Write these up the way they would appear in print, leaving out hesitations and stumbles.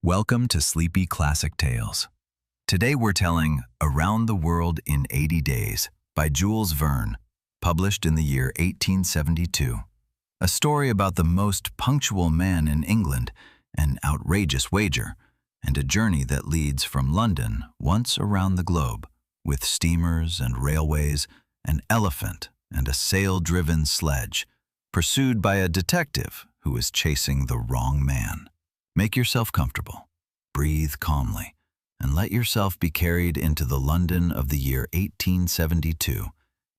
Welcome to Sleepy Classic Tales. Today we're telling Around the World in 80 Days by Jules Verne, published in the year 1872. A story about the most punctual man in England, an outrageous wager, and a journey that leads from London once around the globe, with steamers and railways, an elephant and a sail-driven sledge, pursued by a detective who is chasing the wrong man. Make yourself comfortable, breathe calmly, and let yourself be carried into the London of the year 1872,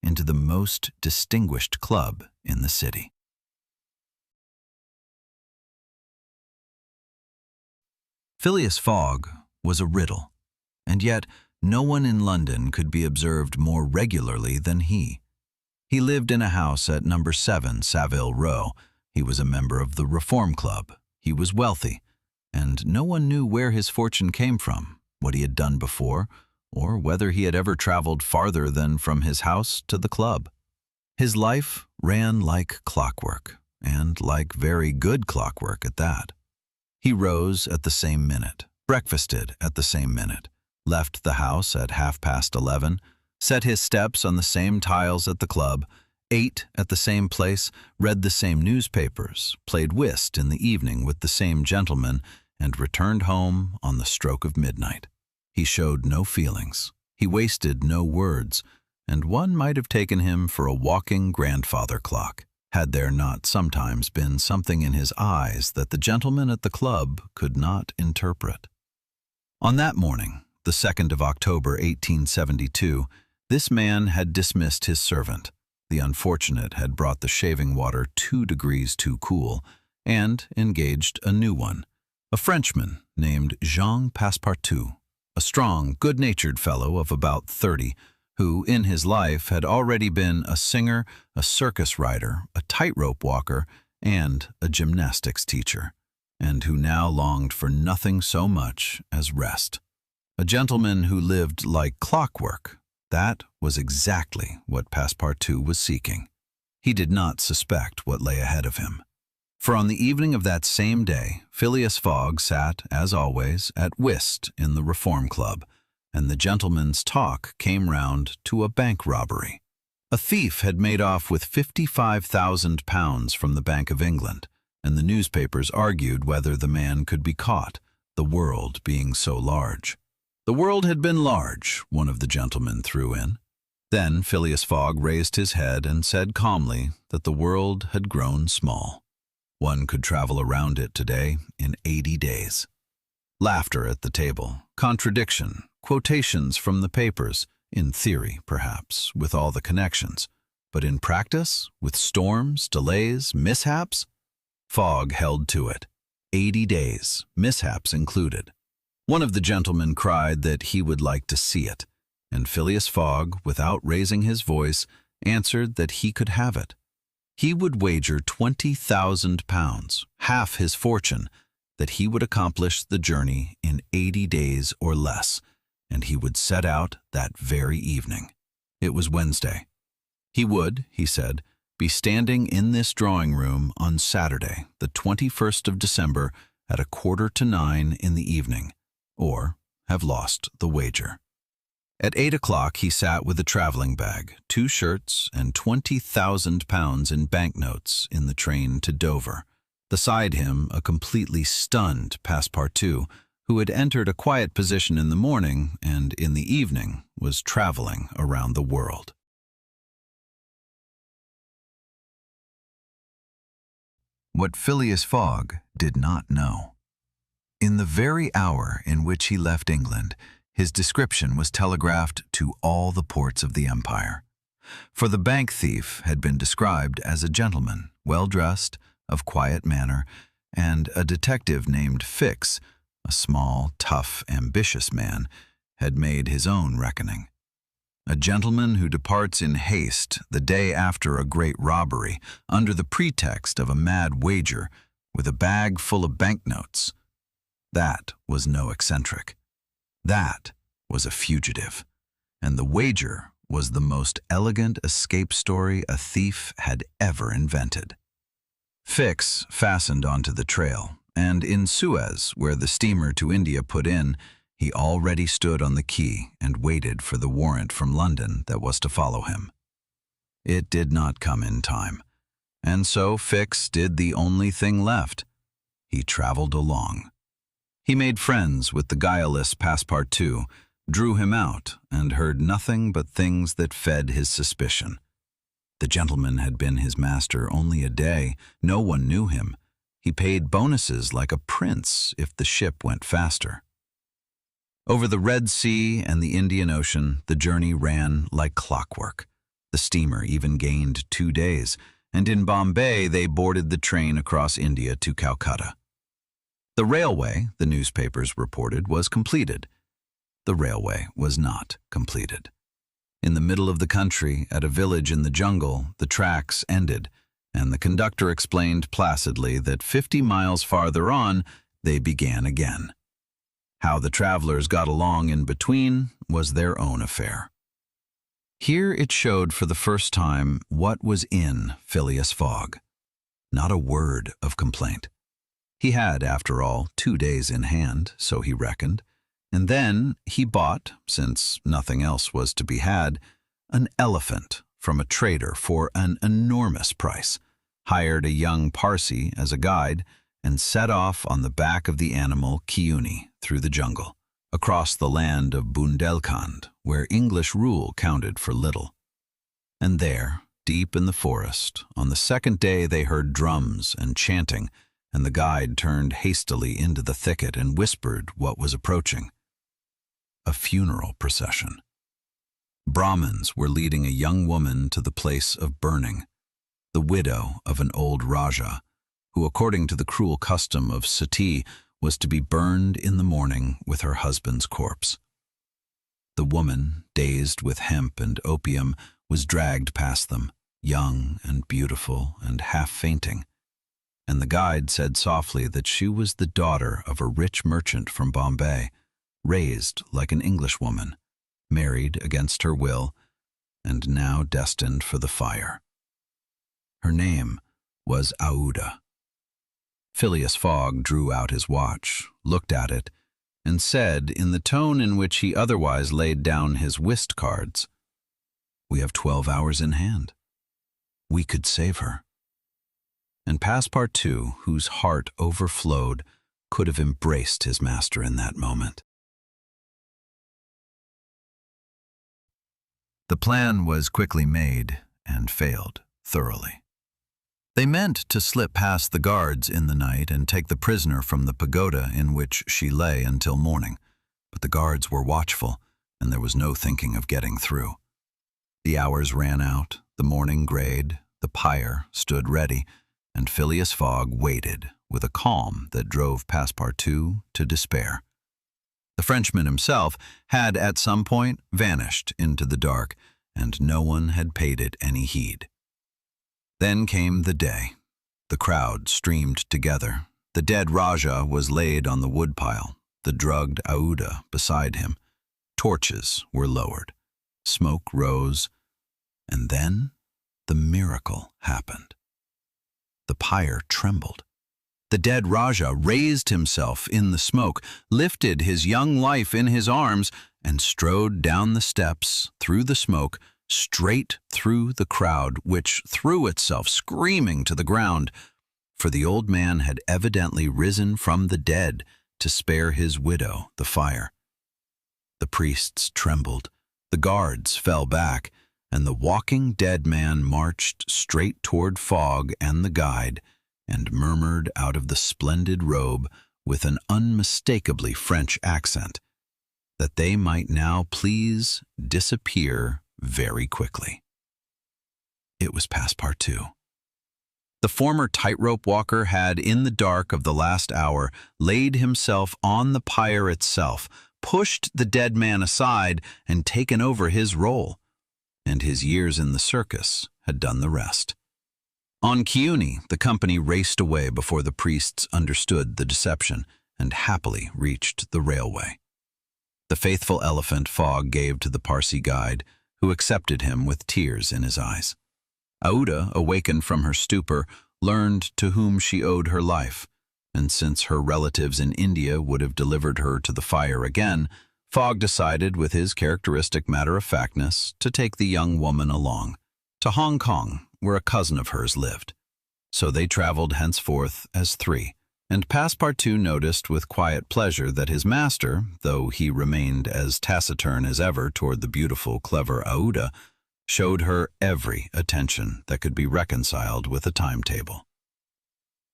into the most distinguished club in the city. Phileas Fogg was a riddle, and yet no one in London could be observed more regularly than he. He lived in a house at number 7 Savile Row. He was a member of the Reform Club. He was wealthy, and no one knew where his fortune came from, what he had done before, or whether he had ever traveled farther than from his house to the club. His life ran like clockwork, and like very good clockwork at that. He rose at the same minute, breakfasted at the same minute, left the house at 11:30, set his steps on the same tiles at the club, ate at the same place, read the same newspapers, played whist in the evening with the same gentleman, and returned home on the stroke of midnight. He showed no feelings, he wasted no words, and one might have taken him for a walking grandfather clock, had there not sometimes been something in his eyes that the gentleman at the club could not interpret. On that morning, the 2nd of October, 1872, this man had dismissed his servant. The unfortunate had brought the shaving water 2 degrees too cool, and engaged a new one, a Frenchman named Jean Passepartout, a strong, good-natured fellow of about 30, who in his life had already been a singer, a circus rider, a tightrope walker, and a gymnastics teacher, and who now longed for nothing so much as rest. A gentleman who lived like clockwork. That was exactly what Passepartout was seeking. He did not suspect what lay ahead of him. For on the evening of that same day, Phileas Fogg sat, as always, at whist in the Reform Club, and the gentleman's talk came round to a bank robbery. A thief had made off with £55,000 from the Bank of England, and the newspapers argued whether the man could be caught, the world being so large. The world had been large, one of the gentlemen threw in. Then Phileas Fogg raised his head and said calmly that the world had grown small. One could travel around it today in 80 days. Laughter at the table, contradiction, quotations from the papers, in theory, perhaps, with all the connections, but in practice, with storms, delays, mishaps, Fogg held to it. 80 days, mishaps included. One of the gentlemen cried that he would like to see it, and Phileas Fogg, without raising his voice, answered that he could have it. He would wager £20,000, half his fortune, that he would accomplish the journey in 80 days or less, and he would set out that very evening. It was Wednesday. He would, he said, be standing in this drawing-room on Saturday, the 21st of December, at 8:45 in the evening, or have lost the wager. At 8 o'clock he sat with a traveling bag, 2 shirts, and £20,000 in banknotes in the train to Dover. Beside him a completely stunned Passepartout, who had entered a quiet position in the morning and in the evening was traveling around the world. What Phileas Fogg did not know. In the very hour in which he left England, his description was telegraphed to all the ports of the empire. For the bank thief had been described as a gentleman, well-dressed, of quiet manner, and a detective named Fix, a small, tough, ambitious man, had made his own reckoning. A gentleman who departs in haste the day after a great robbery, under the pretext of a mad wager, with a bag full of banknotes. That was no eccentric. That was a fugitive, and the wager was the most elegant escape story a thief had ever invented. Fix fastened onto the trail, and in Suez, where the steamer to India put in, he already stood on the quay and waited for the warrant from London that was to follow him. It did not come in time, and so Fix did the only thing left. He traveled along. He made friends with the guileless Passepartout, drew him out, and heard nothing but things that fed his suspicion. The gentleman had been his master only a day. No one knew him. He paid bonuses like a prince if the ship went faster. Over the Red Sea and the Indian Ocean, the journey ran like clockwork. The steamer even gained 2 days, and in Bombay they boarded the train across India to Calcutta. The railway, the newspapers reported, was completed. The railway was not completed. In the middle of the country, at a village in the jungle, the tracks ended, and the conductor explained placidly that 50 miles farther on, they began again. How the travelers got along in between was their own affair. Here it showed for the first time what was in Phileas Fogg. Not a word of complaint. He had, after all, 2 days in hand, so he reckoned, and then he bought, since nothing else was to be had, an elephant from a trader for an enormous price, hired a young Parsee as a guide, and set off on the back of the animal Kiuni through the jungle, across the land of Bundelkhand, where English rule counted for little. And there, deep in the forest, on the second day they heard drums and chanting, and the guide turned hastily into the thicket and whispered what was approaching. A funeral procession. Brahmins were leading a young woman to the place of burning, the widow of an old Rajah, who, according to the cruel custom of sati, was to be burned in the morning with her husband's corpse. The woman, dazed with hemp and opium, was dragged past them, young and beautiful and half-fainting, and the guide said softly that she was the daughter of a rich merchant from Bombay, raised like an Englishwoman, married against her will, and now destined for the fire. Her name was Aouda. Phileas Fogg drew out his watch, looked at it, and said, in the tone in which he otherwise laid down his whist cards, "We have 12 hours in hand. We could save her." And Passepartout, whose heart overflowed, could have embraced his master in that moment. The plan was quickly made and failed thoroughly. They meant to slip past the guards in the night and take the prisoner from the pagoda in which she lay until morning, but the guards were watchful, and there was no thinking of getting through. The hours ran out, the morning grayed, the pyre stood ready, and Phileas Fogg waited with a calm that drove Passepartout to despair. The Frenchman himself had at some point vanished into the dark, and no one had paid it any heed. Then came the day. The crowd streamed together. The dead Rajah was laid on the woodpile, the drugged Aouda beside him. Torches were lowered. Smoke rose. And then the miracle happened. The pyre trembled. The dead Rajah raised himself in the smoke, lifted his young life in his arms, and strode down the steps, through the smoke, straight through the crowd, which threw itself screaming to the ground, for the old man had evidently risen from the dead to spare his widow the fire. The priests trembled, the guards fell back, and the walking dead man marched straight toward Fogg and the guide, and murmured out of the splendid robe with an unmistakably French accent, that they might now please disappear very quickly. It was Passepartout. The former tightrope walker had, in the dark of the last hour, laid himself on the pyre itself, pushed the dead man aside, and taken over his role, and his years in the circus had done the rest. On Kiuni, the company raced away before the priests understood the deception, and happily reached the railway. The faithful elephant Fogg gave to the Parsee guide, who accepted him with tears in his eyes. Aouda, awakened from her stupor, learned to whom she owed her life, and since her relatives in India would have delivered her to the fire again, Fogg decided, with his characteristic matter-of-factness, to take the young woman along, to Hong Kong, where a cousin of hers lived. So they traveled henceforth as three, and Passepartout noticed with quiet pleasure that his master, though he remained as taciturn as ever toward the beautiful, clever Aouda, showed her every attention that could be reconciled with a timetable.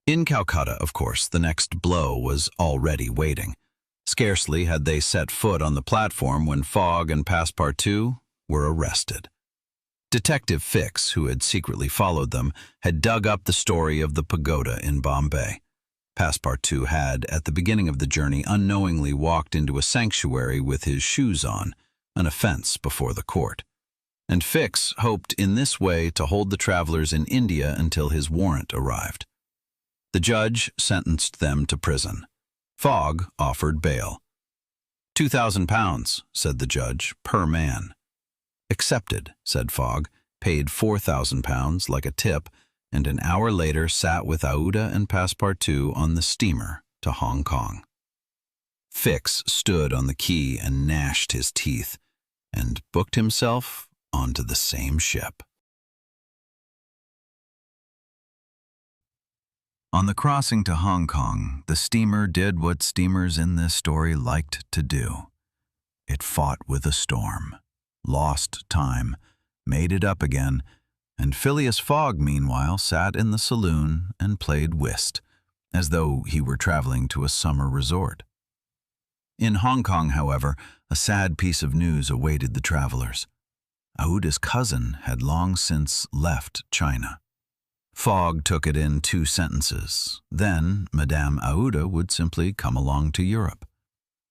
In Calcutta, of course, the next blow was already waiting. Scarcely had they set foot on the platform when Fogg and Passepartout were arrested. Detective Fix, who had secretly followed them, had dug up the story of the pagoda in Bombay. Passepartout had, at the beginning of the journey, unknowingly walked into a sanctuary with his shoes on, an offense before the court. And Fix hoped in this way to hold the travelers in India until his warrant arrived. The judge sentenced them to prison. Fogg offered bail. £2,000, said the judge, per man. Accepted, said Fogg, paid £4,000 like a tip, and an hour later sat with Aouda and Passepartout on the steamer to Hong Kong. Fix stood on the quay and gnashed his teeth, and booked himself onto the same ship. On the crossing to Hong Kong, the steamer did what steamers in this story liked to do. It fought with a storm, lost time, made it up again, and Phileas Fogg, meanwhile, sat in the saloon and played whist, as though he were traveling to a summer resort. In Hong Kong, however, a sad piece of news awaited the travelers. Aouda's cousin had long since left China. Fogg took it in 2 sentences. Then Madame Aouda would simply come along to Europe.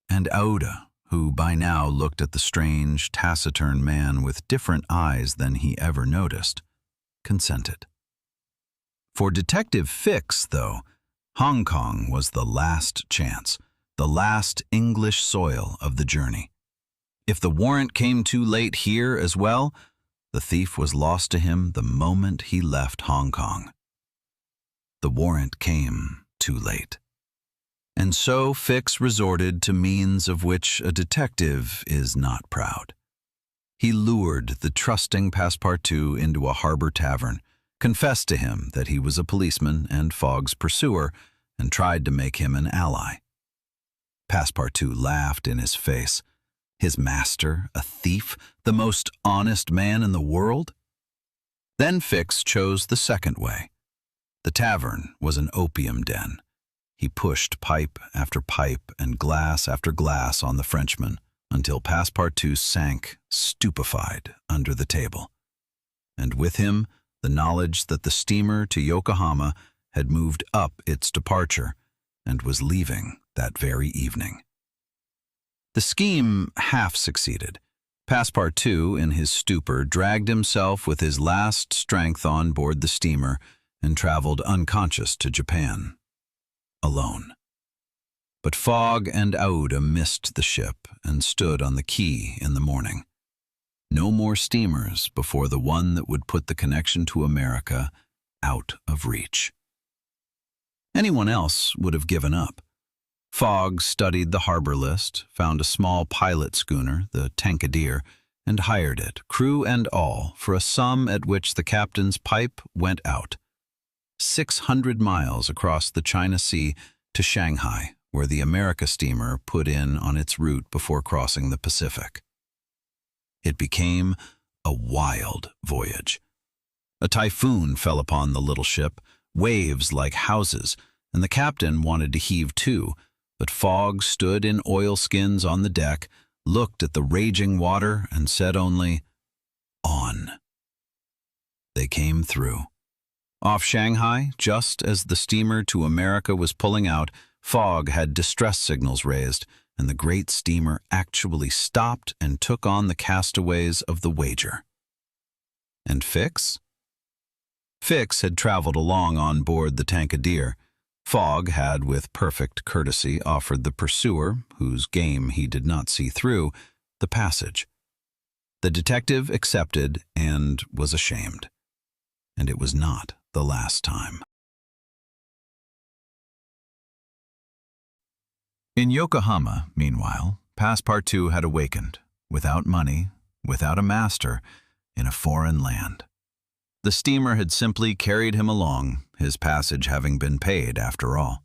And Aouda, who by now looked at the strange, taciturn man with different eyes than he ever noticed, consented. For Detective Fix, though, Hong Kong was the last chance, the last English soil of the journey. If the warrant came too late here as well, the thief was lost to him the moment he left Hong Kong. The warrant came too late. And so Fix resorted to means of which a detective is not proud. He lured the trusting Passepartout into a harbor tavern, confessed to him that he was a policeman and Fogg's pursuer, and tried to make him an ally. Passepartout laughed in his face. His master, a thief, the most honest man in the world? Then Fix chose the second way. The tavern was an opium den. He pushed pipe after pipe and glass after glass on the Frenchman until Passepartout sank, stupefied, under the table. And with him, the knowledge that the steamer to Yokohama had moved up its departure and was leaving that very evening. The scheme half succeeded. Passepartout, in his stupor, dragged himself with his last strength on board the steamer and traveled unconscious to Japan, alone. But Fogg and Aouda missed the ship and stood on the quay in the morning. No more steamers before the one that would put the connection to America out of reach. Anyone else would have given up. Fogg studied the harbor list, found a small pilot schooner, the Tankadere, and hired it, crew and all, for a sum at which the captain's pipe went out. 600 miles across the China Sea to Shanghai, where the America steamer put in on its route before crossing the Pacific. It became a wild voyage. A typhoon fell upon the little ship, waves like houses, and the captain wanted to heave to, but Fogg stood in oilskins on the deck, looked at the raging water, and said only, "On." They came through. Off Shanghai, just as the steamer to America was pulling out, Fogg had distress signals raised, and the great steamer actually stopped and took on the castaways of the wager. And Fix? Fix had traveled along on board the Tankadere. Fogg had, with perfect courtesy, offered the pursuer, whose game he did not see through, the passage. The detective accepted and was ashamed. And it was not the last time. In Yokohama, meanwhile, Passepartout had awakened, without money, without a master, in a foreign land. The steamer had simply carried him along, his passage having been paid after all.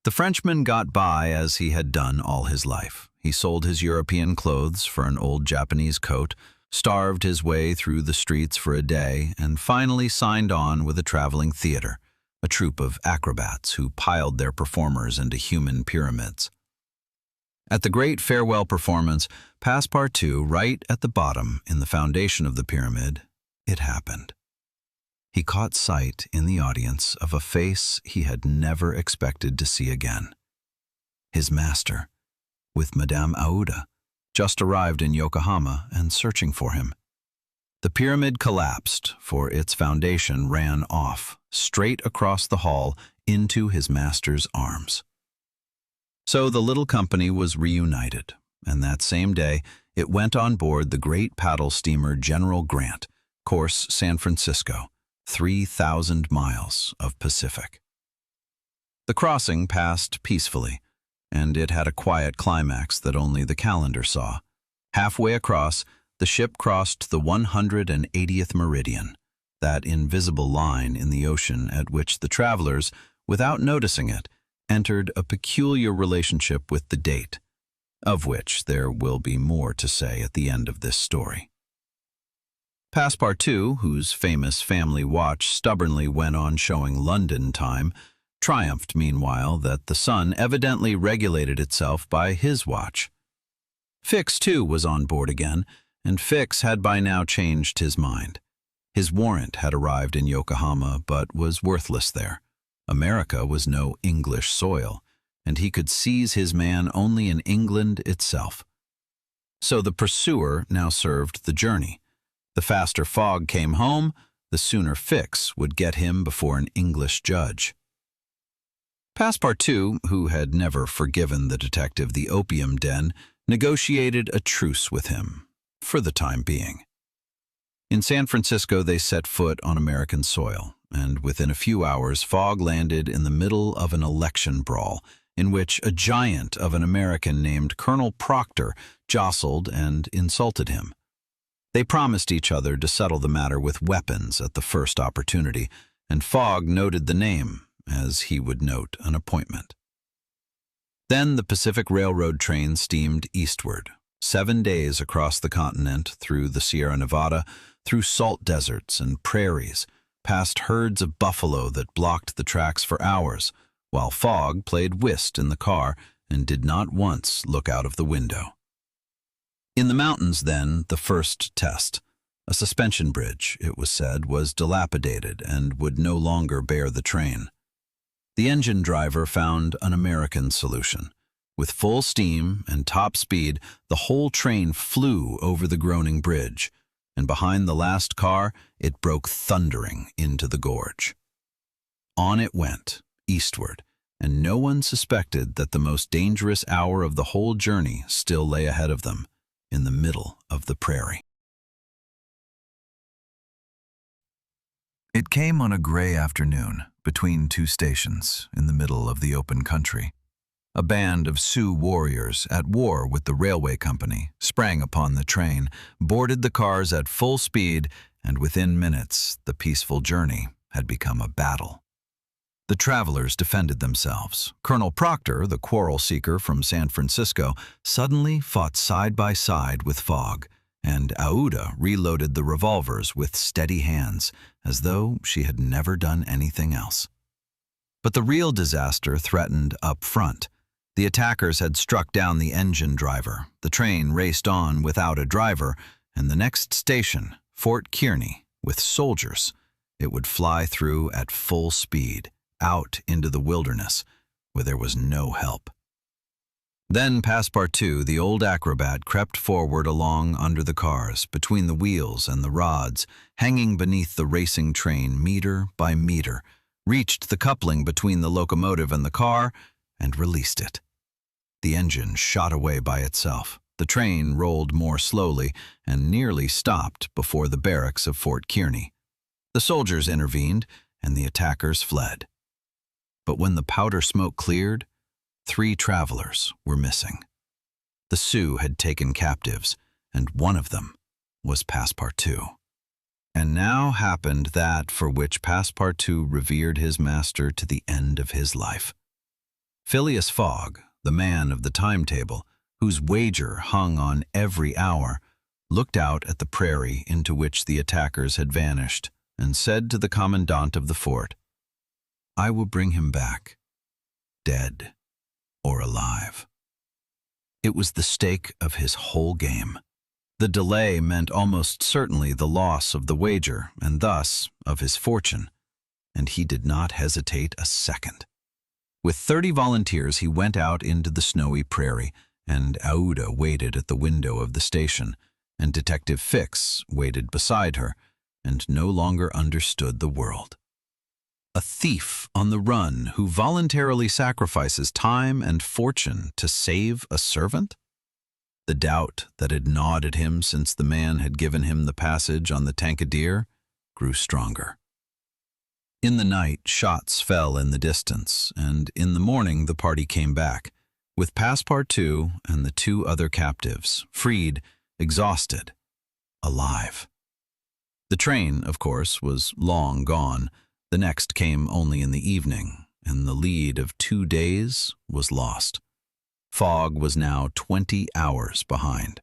The Frenchman got by as he had done all his life. He sold his European clothes for an old Japanese coat, starved his way through the streets for a day, and finally signed on with a traveling theater, a troupe of acrobats who piled their performers into human pyramids. At the great farewell performance, Passepartout, right at the bottom in the foundation of the pyramid, it happened. He caught sight in the audience of a face he had never expected to see again. His master, with Madame Aouda, just arrived in Yokohama and searching for him. The pyramid collapsed, for its foundation ran off, straight across the hall into his master's arms. So the little company was reunited, and that same day it went on board the great paddle steamer General Grant, course San Francisco, 3,000 miles of Pacific. The crossing passed peacefully, and it had a quiet climax that only the calendar saw. Halfway across, the ship crossed the 180th meridian, that invisible line in the ocean at which the travelers, without noticing it, entered a peculiar relationship with the date, of which there will be more to say at the end of this story. Passepartout, whose famous family watch stubbornly went on showing London time, triumphed meanwhile that the sun evidently regulated itself by his watch. Fix, too, was on board again, and Fix had by now changed his mind. His warrant had arrived in Yokohama, but was worthless there. America was no English soil, and he could seize his man only in England itself. So the pursuer now served the journey. The faster Fogg came home, the sooner Fix would get him before an English judge. Passepartout, who had never forgiven the detective the opium den, negotiated a truce with him, for the time being. In San Francisco they set foot on American soil, and within a few hours Fogg landed in the middle of an election brawl, in which a giant of an American named Colonel Proctor jostled and insulted him. They promised each other to settle the matter with weapons at the first opportunity, and Fogg noted the name, as he would note an appointment. Then the Pacific Railroad train steamed eastward, 7 days across the continent, through the Sierra Nevada, through salt deserts and prairies, past herds of buffalo that blocked the tracks for hours, while Fogg played whist in the car and did not once look out of the window. In the mountains, then, the first test. A suspension bridge, it was said, was dilapidated and would no longer bear the train. The engine driver found an American solution. With full steam and top speed, the whole train flew over the groaning bridge, and behind the last car, it broke thundering into the gorge. On it went, eastward, and no one suspected that the most dangerous hour of the whole journey still lay ahead of them, in the middle of the prairie. It came on a gray afternoon, between two stations, in the middle of the open country. A band of Sioux warriors, at war with the railway company, sprang upon the train, boarded the cars at full speed, and within minutes the peaceful journey had become a battle. The travelers defended themselves. Colonel Proctor, the quarrel-seeker from San Francisco, suddenly fought side by side with Fogg, and Aouda reloaded the revolvers with steady hands, as though she had never done anything else. But the real disaster threatened up front. The attackers had struck down the engine driver. The train raced on without a driver, and the next station, Fort Kearny, with soldiers, it would fly through at full speed, out into the wilderness, where there was no help. Then Passepartout, the old acrobat, crept forward along under the cars, between the wheels and the rods, hanging beneath the racing train meter by meter, reached the coupling between the locomotive and the car, and released it. The engine shot away by itself. The train rolled more slowly and nearly stopped before the barracks of Fort Kearny. The soldiers intervened, and the attackers fled. But when the powder smoke cleared, 3 travelers were missing. The Sioux had taken captives, and one of them was Passepartout. And now happened that for which Passepartout revered his master to the end of his life. Phileas Fogg, the man of the timetable, whose wager hung on every hour, looked out at the prairie into which the attackers had vanished, and said to the commandant of the fort, "I will bring him back, dead or alive." It was the stake of his whole game. The delay meant almost certainly the loss of the wager, and thus of his fortune, and he did not hesitate a second. With 30 volunteers he went out into the snowy prairie, and Aouda waited at the window of the station, and Detective Fix waited beside her, and no longer understood the world. A thief on the run who voluntarily sacrifices time and fortune to save a servant? The doubt that had gnawed at him since the man had given him the passage on the Tankadier grew stronger. In the night, shots fell in the distance, and in the morning the party came back, with Passepartout and the 2 other captives, freed, exhausted, alive. The train, of course, was long gone. The next came only in the evening, and the lead of 2 days was lost. Fogg was now 20 hours behind.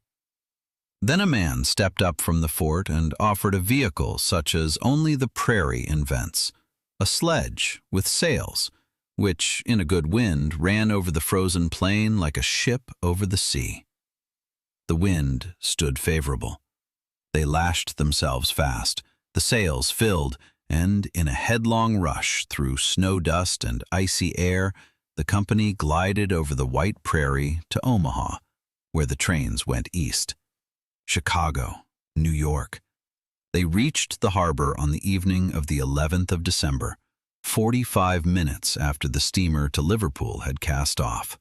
Then a man stepped up from the fort and offered a vehicle such as only the prairie invents, a sledge with sails, which, in a good wind, ran over the frozen plain like a ship over the sea. The wind stood favorable. They lashed themselves fast, the sails filled, and in a headlong rush through snow dust and icy air, the company glided over the white prairie to Omaha, where the trains went east. Chicago, New York. They reached the harbor on the evening of the 11th of December, 45 minutes after the steamer to Liverpool had cast off.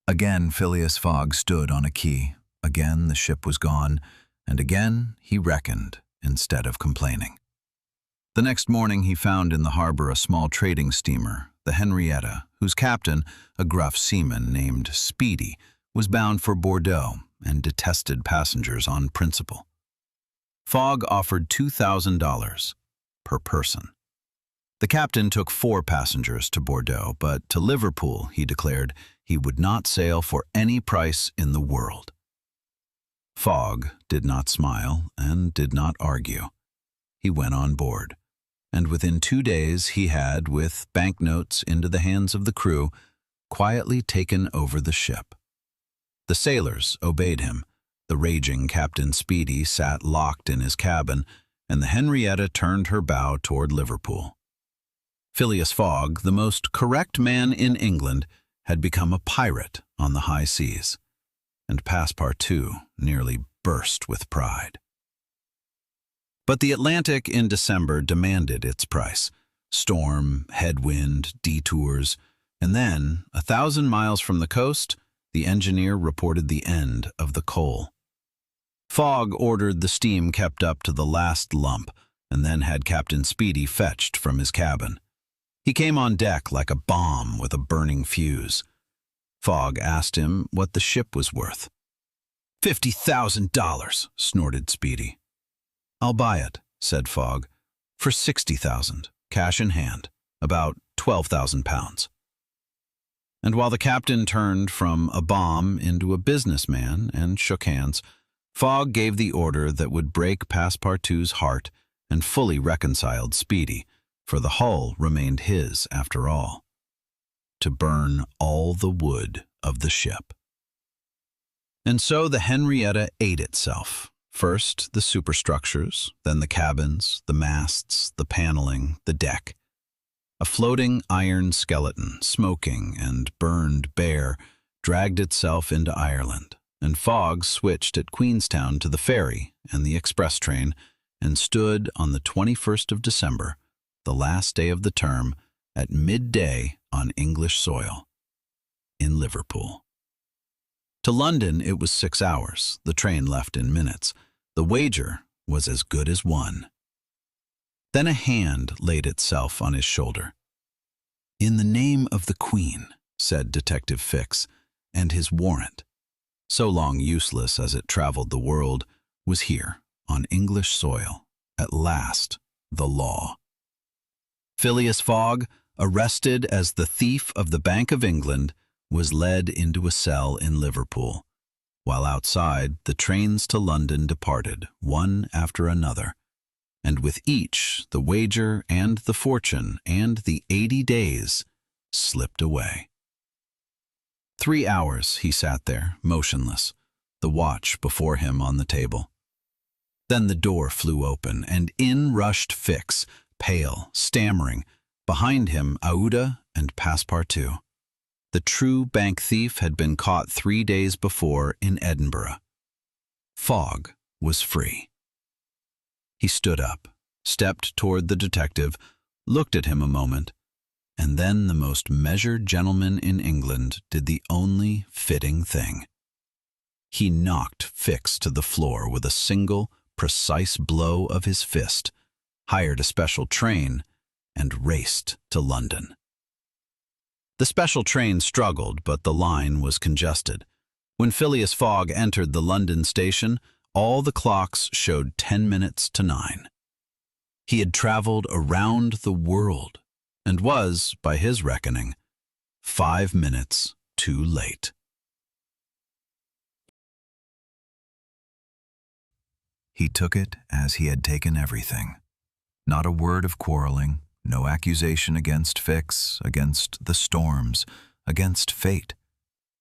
Again Phileas Fogg stood on a quay. Again the ship was gone, and again he reckoned instead of complaining. The next morning he found in the harbor a small trading steamer, the Henrietta, whose captain, a gruff seaman named Speedy, was bound for Bordeaux and detested passengers on principle. Fogg offered $2,000 per person. The captain took 4 passengers to Bordeaux, but to Liverpool, he declared, he would not sail for any price in the world. Fogg did not smile and did not argue. He went on board, and within 2 days he had, with banknotes into the hands of the crew, quietly taken over the ship. The sailors obeyed him. The raging Captain Speedy sat locked in his cabin, and the Henrietta turned her bow toward Liverpool. Phileas Fogg, the most correct man in England, had become a pirate on the high seas, and Passepartout nearly burst with pride. But the Atlantic in December demanded its price. Storm, headwind, detours, and then, 1,000 miles from the coast, the engineer reported the end of the coal. Fogg ordered the steam kept up to the last lump, and then had Captain Speedy fetched from his cabin. He came on deck like a bomb with a burning fuse. Fogg asked him what the ship was worth. $50,000, snorted Speedy. I'll buy it, said Fogg, for $60,000, cash in hand, about 12,000 pounds. And while the captain turned from a bomb into a businessman and shook hands, Fogg gave the order that would break Passepartout's heart and fully reconciled Speedy, for the hull remained his after all, to burn all the wood of the ship. And so the Henrietta ate itself. First the superstructures, then the cabins, the masts, the paneling, the deck. A floating iron skeleton, smoking and burned bare, dragged itself into Ireland, and Fogg switched at Queenstown to the ferry and the express train, and stood on the 21st of December, the last day of the term, at midday on English soil, in Liverpool. To London it was 6 hours. The train left in minutes. The wager was as good as won. Then a hand laid itself on his shoulder. "In the name of the Queen," said Detective Fix, and his warrant, so long useless as it traveled the world, was here, on English soil, at last, the law. Phileas Fogg, arrested as the thief of the Bank of England, was led into a cell in Liverpool, while outside the trains to London departed, one after another, and with each the wager and the fortune and the 80 days slipped away. 3 hours he sat there, motionless, the watch before him on the table. Then the door flew open, and in rushed Fix, pale, stammering, behind him Aouda and Passepartout. The true bank thief had been caught 3 days before in Edinburgh. Fogg was free. He stood up, stepped toward the detective, looked at him a moment, and then the most measured gentleman in England did the only fitting thing. He knocked Fix to the floor with a single, precise blow of his fist, hired a special train, and raced to London. The special train struggled, but the line was congested. When Phileas Fogg entered the London station, all the clocks showed 10 minutes to 9. He had traveled around the world and was, by his reckoning, 5 minutes too late. He took it as he had taken everything. Not a word of quarreling, no accusation against Fix, against the storms, against fate.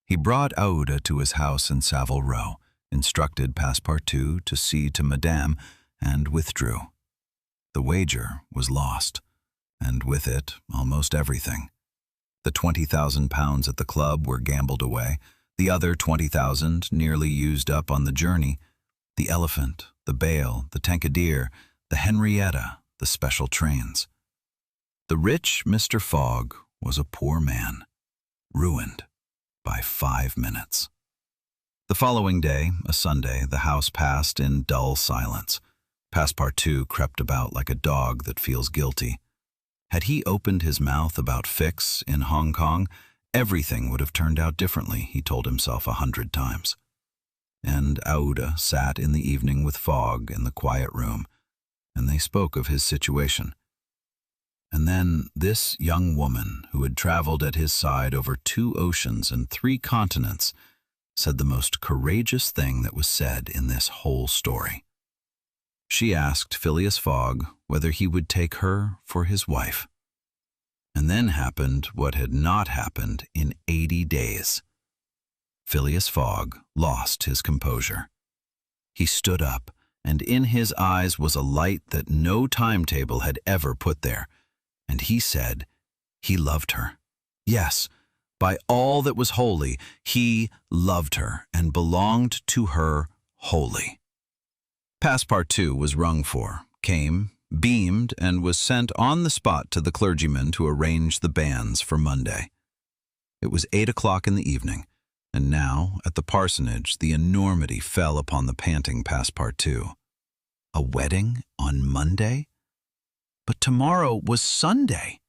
He brought Aouda to his house in Savile Row, instructed Passepartout to see to Madame, and withdrew. The wager was lost, and with it almost everything. The £20,000 at the club were gambled away, the other 20,000 nearly used up on the journey, the Elephant, the Bale, the Tankadere, the Henrietta, the special trains. The rich Mr. Fogg was a poor man, ruined by 5 minutes. The following day, a Sunday, the house passed in dull silence. Passepartout crept about like a dog that feels guilty. Had he opened his mouth about Fix in Hong Kong, everything would have turned out differently, he told himself 100 times. And Aouda sat in the evening with Fogg in the quiet room, and they spoke of his situation. And then this young woman, who had traveled at his side over 2 oceans and 3 continents, said the most courageous thing that was said in this whole story. She asked Phileas Fogg whether he would take her for his wife. And then happened what had not happened in 80 days. Phileas Fogg lost his composure. He stood up, and in his eyes was a light that no timetable had ever put there, and he said he loved her. Yes, by all that was holy, he loved her and belonged to her wholly. Passepartout was rung for, came, beamed, and was sent on the spot to the clergyman to arrange the banns for Monday. It was 8 o'clock in the evening, and now, at the parsonage, the enormity fell upon the panting Passepartout. A wedding on Monday? But tomorrow was Sunday.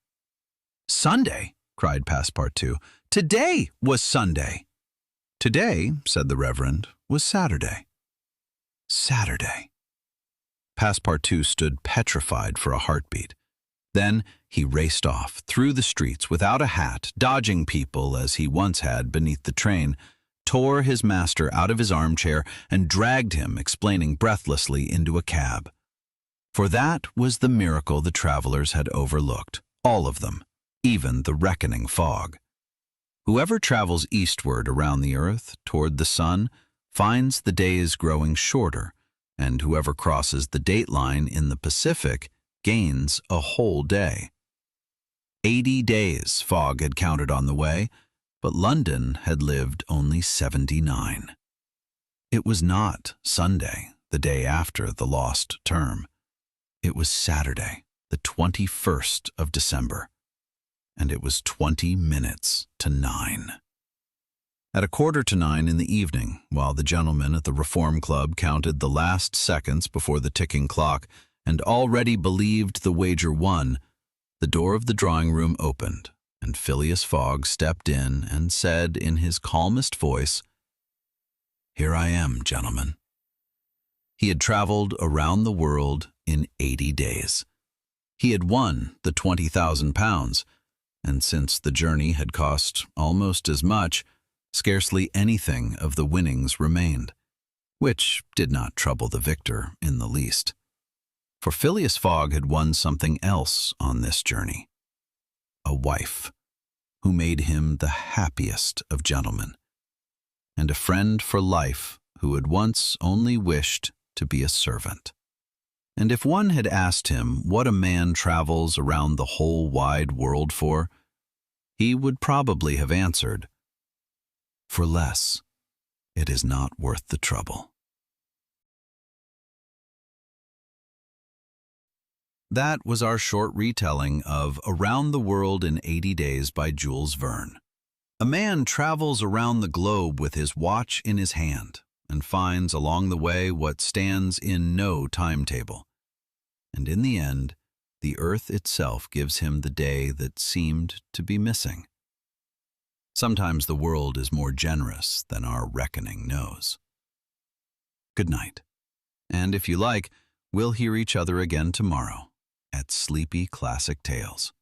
Sunday, cried Passepartout. Today was Sunday. Today, said the Reverend, was Saturday. Saturday. Passepartout stood petrified for a heartbeat. Then he raced off, through the streets, without a hat, dodging people as he once had beneath the train, tore his master out of his armchair, and dragged him, explaining breathlessly, into a cab. For that was the miracle the travelers had overlooked, all of them, even the reckoning Fogg. Whoever travels eastward around the earth, toward the sun, finds the days growing shorter, and whoever crosses the date line in the Pacific gains a whole day. 80 days Fogg had counted on the way, but London had lived only 79. It was not Sunday, the day after the lost term. It was Saturday, the 21st of December, and it was 20 minutes to 9. At 9:15 in the evening, while the gentlemen at the Reform Club counted the last seconds before the ticking clock, and already believed the wager won, the door of the drawing room opened, and Phileas Fogg stepped in and said in his calmest voice, "Here I am, gentlemen." He had traveled around the world in 80 days. He had won the £20,000, and since the journey had cost almost as much, scarcely anything of the winnings remained, which did not trouble the victor in the least. For Phileas Fogg had won something else on this journey: a wife, who made him the happiest of gentlemen, and a friend for life who had once only wished to be a servant. And if one had asked him what a man travels around the whole wide world for, he would probably have answered, "For less, it is not worth the trouble." That was our short retelling of Around the World in 80 Days by Jules Verne. A man travels around the globe with his watch in his hand and finds along the way what stands in no timetable. And in the end, the earth itself gives him the day that seemed to be missing. Sometimes the world is more generous than our reckoning knows. Good night. And if you like, we'll hear each other again tomorrow at Sleepy Classic Tales.